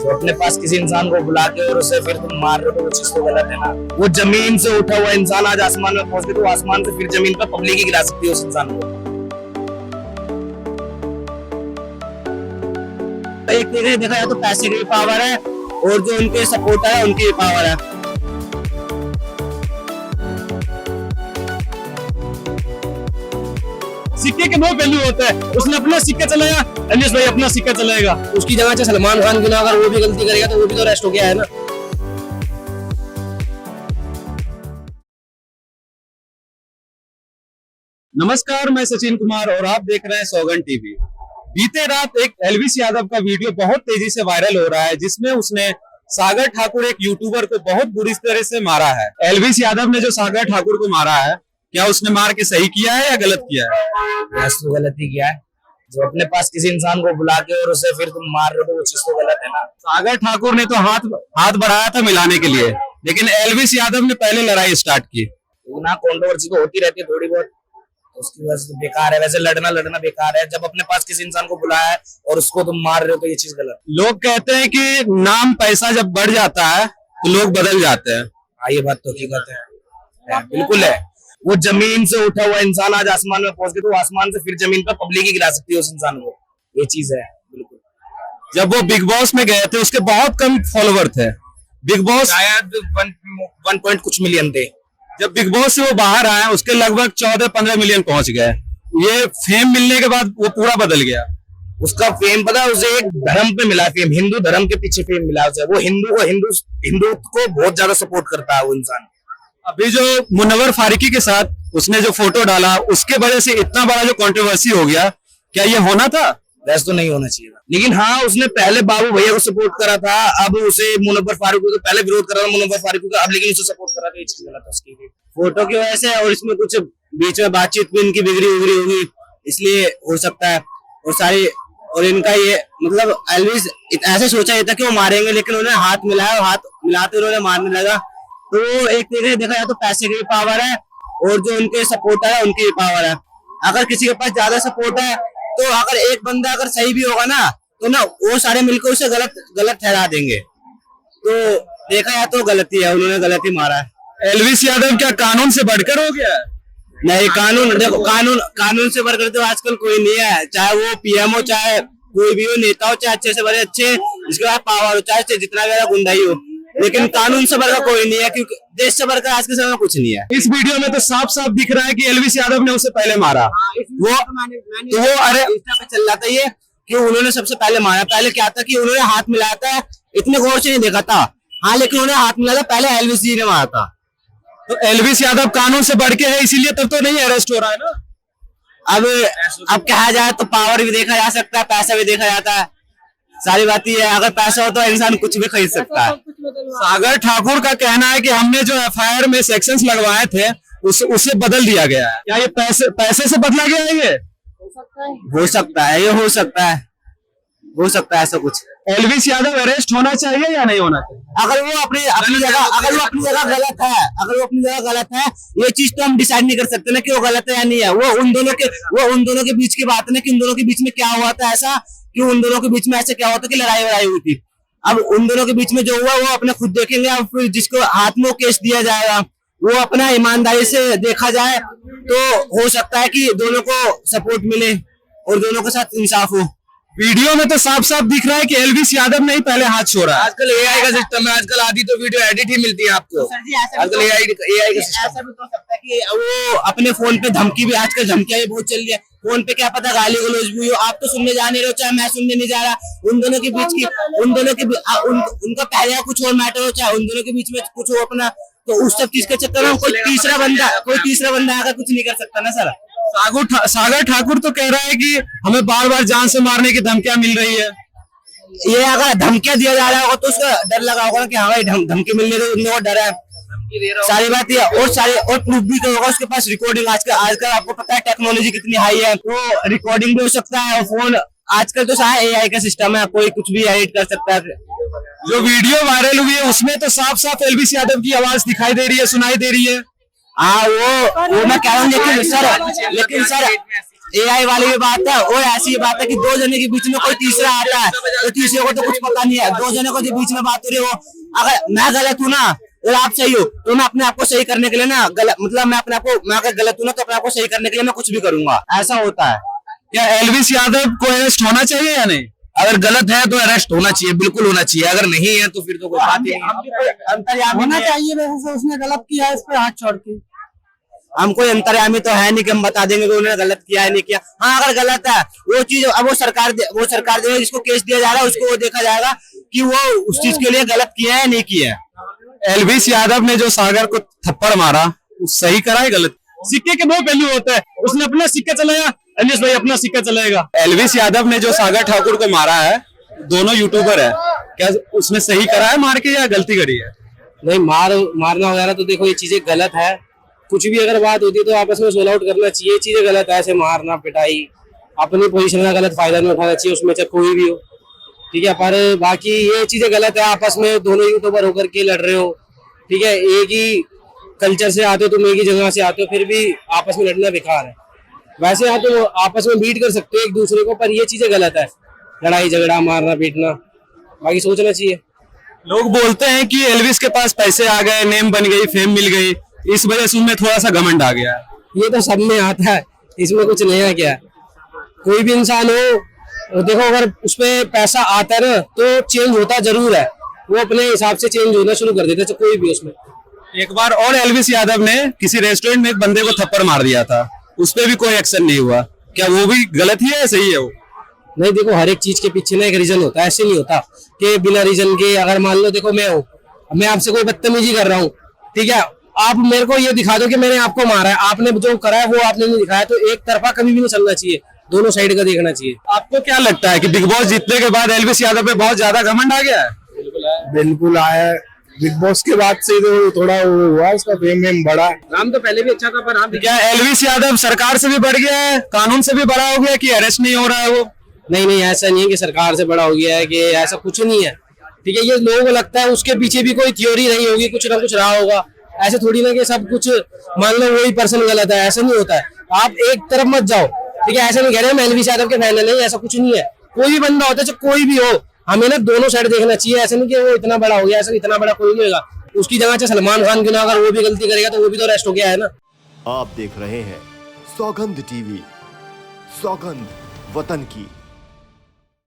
तो अपने पास किसी इंसान को बुला के और उसे फिर तुम मार रहे हो तो वो चीज तो गलत है ना। वो जमीन से उठा हुआ इंसान आज आसमान में पहुंच गया तो आसमान से फिर जमीन पर पब्लिक ही गिरा सकती है उस इंसान को। एक तरीके देखा जाए तो पैसे की भी पावर है और जो उनके सपोर्टर है उनकी भी पावर है। सिक्के के दो पहलू होते हैं, उसने अपना सिक्का चलाया, अनिश भाई अपना सिक्का चलाएगा। उसकी जगह से सलमान खान की अगर वो भी गलती करेगा तो वो भी तो अरेस्ट हो गया है ना। नमस्कार, मैं सचिन कुमार और आप देख रहे हैं सौगन टीवी। बीते रात एक एल्विस यादव का वीडियो बहुत तेजी से वायरल हो रहा है, जिसमें उसने सागर ठाकुर एक यूट्यूबर को बहुत बुरी तरह से मारा है। एल्विस यादव ने जो सागर ठाकुर को मारा है, क्या उसने मार के सही किया है या गलत किया है? तो गलत ही किया है। जो अपने पास किसी इंसान को बुला के और उसे फिर तुम मार रहे हो तो वो चीज तो गलत है ना। सागर ठाकुर ने तो हाथ बढ़ाया था मिलाने के लिए, लेकिन एल्विस यादव ने पहले लड़ाई स्टार्ट की। ना कंट्रोवर्सी तो होती रहती है थोड़ी बहुत, उसकी वजह से बेकार है। वैसे लड़ना बेकार है। जब अपने पास किसी इंसान को बुलाया है और उसको तुम मार रहे हो तो ये चीज गलत। लोग कहते हैं कि नाम पैसा जब बढ़ जाता है तो लोग बदल जाते हैं। ये बात तो हकीकत है, बिल्कुल है। वो जमीन से उठा हुआ इंसान आज आसमान में पहुंच गया तो आसमान से फिर जमीन पर पब्लिक ही गिरा सकती है उस इंसान को। ये चीज है बिल्कुल। जब वो बिग बॉस में गए थे उसके बहुत कम फॉलोवर थे। बिग बॉस शायद 1 पॉइंट कुछ मिलियन थे। जब बिग बॉस से वो बाहर आए उसके लगभग 14-15 मिलियन पहुंच गए। ये फेम मिलने के बाद वो पूरा बदल गया। उसका फेम पता है, उसे एक धर्म पे मिला फेम, हिंदू धर्म के पीछे फेम मिला उसे। वो हिंदू को बहुत ज्यादा सपोर्ट करता है वो इंसान। अभी जो मुनव्वर फारूकी के साथ उसने जो फोटो डाला उसके वजह से इतना बड़ा जो कंट्रोवर्सी हो गया, क्या ये होना था? वैसे तो नहीं होना चाहिए, लेकिन हाँ उसने पहले बाबू भैया को सपोर्ट करा था, अब उसे मुनव्वर फारूकी को पहले विरोध करा था मुनव्वर फारूकी का, अब लेकिन उसे सपोर्ट करा था। ये चीज गलत है उसकी फोटो की वजह से। और इसमें कुछ बीच में बातचीत भी इनकी बिगड़ी होगी, इसलिए हो सकता है। और इनका ये मतलब एल्विस ऐसे सोचा था कि वो मारेंगे, लेकिन उन्होंने हाथ मिलाया और हाथ मिलाते उन्होंने मारने लगा। तो एक तरीके देखा जाए तो पैसे की भी पावर है और जो उनके सपोर्टर है उनकी भी पावर है। अगर किसी के पास ज्यादा सपोर्ट है तो अगर एक बंदा अगर सही भी होगा ना तो ना वो सारे मिलकर उसे गलत ठहरा देंगे। तो देखा जाए तो गलती है, उन्होंने गलत ही मारा है। एल्विस यादव क्या कानून से बढ़कर हो गया? नहीं, कानून देखो, कानून से बढ़कर तो आजकल कोई नहीं है। चाहे वो पीएम हो, चाहे कोई भी हो, नेता हो, चाहे अच्छे से बड़े अच्छे जिसके पास पावर हो, चाहे जितना भी गुंडाई हो, लेकिन कानून से बढ़कर कोई नहीं है, क्योंकि देश से बढ़कर आज के समय में कुछ नहीं है। इस वीडियो में तो साफ साफ दिख रहा है कि एल्विस यादव ने उसे पहले मारा। वो अरे पे चल रहा था ये कि उन्होंने सबसे पहले मारा। पहले क्या था कि उन्होंने हाथ मिलाया था, इतने गौर से नहीं देखा था। हाँ, लेकिन उन्होंने हाथ मिलाया था, पहले एल्विस जी ने मारा था। तो एल्विस यादव कानून से बढ़ के है, इसीलिए तब तो नहीं अरेस्ट हो रहा है ना। अब कहा जाए तो पावर भी देखा जा सकता है, पैसा भी देखा जाता है। सारी बात ये है, अगर पैसा हो तो इंसान कुछ भी खरीद सकता है। सागर ठाकुर का कहना है कि हमने जो एफआईआर में सेक्शंस लगवाए थे उसे बदल दिया गया है। क्या ये पैसे से बदला गया है? ये हो सकता है, ये हो सकता है ऐसा कुछ। एल्विस यादव अरेस्ट होना चाहिए या नहीं होना चाहिए? अगर वो अपनी जगह गलत है, ये चीज तो हम डिसाइड नहीं कर सकते ना कि वो गलत है या नहीं है। वो उन दोनों के बीच की बात है ना कि उन दोनों के बीच में क्या हुआ था ऐसा, कि उन दोनों के बीच में ऐसे क्या हुआ था कि लड़ाई हुई थी। अब उन दोनों के बीच में जो हुआ वो अपने खुद देखेंगे। अब फिर जिसको हाथ में केस दिया जाएगा वो अपना ईमानदारी से देखा जाए तो हो सकता है कि दोनों को सपोर्ट मिले और दोनों के साथ इंसाफ हो। वीडियो में तो साफ साफ दिख रहा है कि एल्विस यादव ने ही पहले हाथ छोड़ा। आजकल एआई का सिस्टम है, आजकल आधी तो वीडियो एडिट ही मिलती है आपको। आजकल एआई का सिस्टम। ऐसा भी तो सकता है कि वो अपने फोन पे धमकी भी, आजकल धमकियां भी बहुत चल रही है फोन पे, क्या पता गाली गलौज भी हो। आप तो सुनने जा नहीं रहे हो, चाहे मैं सुनने नहीं जा रहा। उन दोनों के बीच की उनका पहले का कुछ और मैटर हो, चाहे उन दोनों के बीच में कुछ हो अपना, तो उस सब चीज के चक्कर में कोई तीसरा बंदा आकर कुछ नहीं कर सकता ना सर। सागर ठाकुर तो कह रहा है कि हमें बार बार जान से मारने की धमकियां मिल रही है। ये अगर धमकियां दिया जा रहा होगा तो उसका डर लगा होगा कि हाँ भाई धमकी मिलने तो उनको डर है। सारी बात ये और प्रूफ भी होगा उसके पास। रिकॉर्डिंग आजकल आपको पता है टेक्नोलॉजी कितनी हाई है, तो रिकॉर्डिंग भी हो सकता है। और फोन आजकल तो सारा एआई का सिस्टम है, कोई कुछ भी एडिट कर सकता है। जो वीडियो वायरल हुई है उसमें तो साफ साफ एल्विस यादव की आवाज दिखाई दे रही है, सुनाई दे रही है। हाँ, वो मैं कह रहा हूँ, लेकिन सर AI वाली भी बात है, और ऐसी बात है कि दो जने के बीच में कोई तीसरा आता है तो तीसरे को तो कुछ पता नहीं है। दो जने को जो बीच में बात हो रही हो, अगर मैं गलत हूँ ना और आप सही हो, तो मैं अपने आप को सही करने के लिए ना गलत, मतलब मैं अगर गलत हूँ ना तो अपने आप को सही करने के लिए मैं कुछ भी करूंगा, ऐसा होता है। क्या एलविस यादव को अरेस्ट होना चाहिए या नहीं? अगर गलत है तो अरेस्ट होना चाहिए, बिल्कुल होना चाहिए। अगर नहीं है तो फिर तो कोई बात ही नहीं। होना चाहिए, वैसे उसने गलत किया है, इस पे हाथ छोड़ के। हम कोई अंतर्यामी तो है नहीं कि हम बता देंगे कि उन्होंने गलत किया है नहीं किया। हाँ, अगर गलत है वो चीज, अब वो सरकार देगी, जिसको केस दिया जा रहा है उसको वो देखा जाएगा कि वो उस चीज के लिए गलत किया है नहीं किया है। एलविस यादव ने जो सागर को थप्पड़ मारा, वो सही करा है गलत? सिक्के के दो पहलू होते हैं, उसने अपना सिक्का चलाया, अनिश भाई अपना सिक्का चलाएगा। एलविस यादव ने जो सागर ठाकुर को मारा है, दोनों यूट्यूबर है, क्या उसने सही करा है मार के या गलती करी है? नहीं, मारना वगैरह तो देखो ये चीजें गलत है। कुछ भी अगर बात होती है तो आपस में सोल्व आउट करना चाहिए। चीजें गलत है, ऐसे मारना पिटाई, अपनी पोजीशन का गलत फायदा नहीं उठाना चाहिए, उसमें चाहे कोई भी हो, ठीक है। पर बाकी ये चीजें गलत है, आपस में दोनों यूट्यूबर होकर के लड़ रहे हो, ठीक है। एक ही कल्चर से आते हो, तुम एक ही जगह से आते हो, फिर भी आपस में लड़ना बेकार है। वैसे यहाँ तो आपस में बीट कर सकते हो एक दूसरे को, पर ये चीजें गलत है, लड़ाई झगड़ा मारना पीटना। बाकी सोचना चाहिए। लोग बोलते हैं कि एलविस के पास पैसे आ गए, नेम बन गई, फेम मिल गई, इस वजह से उनमें थोड़ा सा घमंड आ गया। ये तो सब में आता है, इसमें कुछ नया क्या है। कोई भी इंसान हो, देखो अगर उसपे पैसा आता है ना तो चेंज होता जरूर है, वो अपने हिसाब से चेंज होना शुरू कर देते, कोई भी उसमें। एक बार और एलविस यादव ने किसी रेस्टोरेंट में एक बंदे को थप्पड़ मार दिया था, उस पर भी कोई एक्शन नहीं हुआ, क्या वो भी गलत ही है या सही है वो? नहीं, देखो हर एक चीज के पीछे ना एक रीजन होता है, ऐसे नहीं होता कि बिना रीजन के। अगर मान लो देखो मैं आपसे कोई बदतमीजी कर रहा हूँ, ठीक है, आप मेरे को ये दिखा दो कि मैंने आपको मारा है, आपने जो करा है वो आपने नहीं दिखाया, तो एक तरफा कभी भी नहीं चलना चाहिए, दोनों साइड का देखना चाहिए। आपको क्या लगता है कि बिग बॉस जीतने के बाद एलविस यादव पे बहुत ज्यादा घमंड आ गया है? बिल्कुल आया, बिग बॉस के बाद से तो थोड़ा वो हुआ, उसका फेम बढ़ा। नाम तो पहले भी अच्छा था, पर आप क्या एलविस यादव सरकार से भी बढ़ गया है, कानून से भी बड़ा हो गया कि अरेस्ट नहीं हो रहा है वो? नहीं, ऐसा नहीं है कि सरकार से बड़ा हो गया है, कि ऐसा कुछ नहीं है, ठीक है। ये लोगों को लगता है उसके पीछे भी कोई थ्योरी रही होगी, कुछ ना कुछ रहा होगा। ऐसे थोड़ी ना कि सब कुछ मान लो वही पर्सन गलत है, ऐसा नहीं होता है। आप एक तरफ मत जाओ, ठीक है। ऐसा नहीं कह रहे मैं एलविस यादव के फैन है, नहीं, ऐसा कुछ नहीं है। कोई भी बंदा होता है, चाहे कोई भी हो, हमें ना दोनों साइड देखना चाहिए। ऐसा नहीं कि वो इतना बड़ा हो गया, ऐसा इतना बड़ा कोई नहीं होगा। उसकी जगह चाहे सलमान खान क्यों ना, अगर वो भी गलती करेगा तो वो भी तो अरेस्ट हो गया है ना। आप देख रहे हैं सौगंध टीवी, सौगंध वतन की।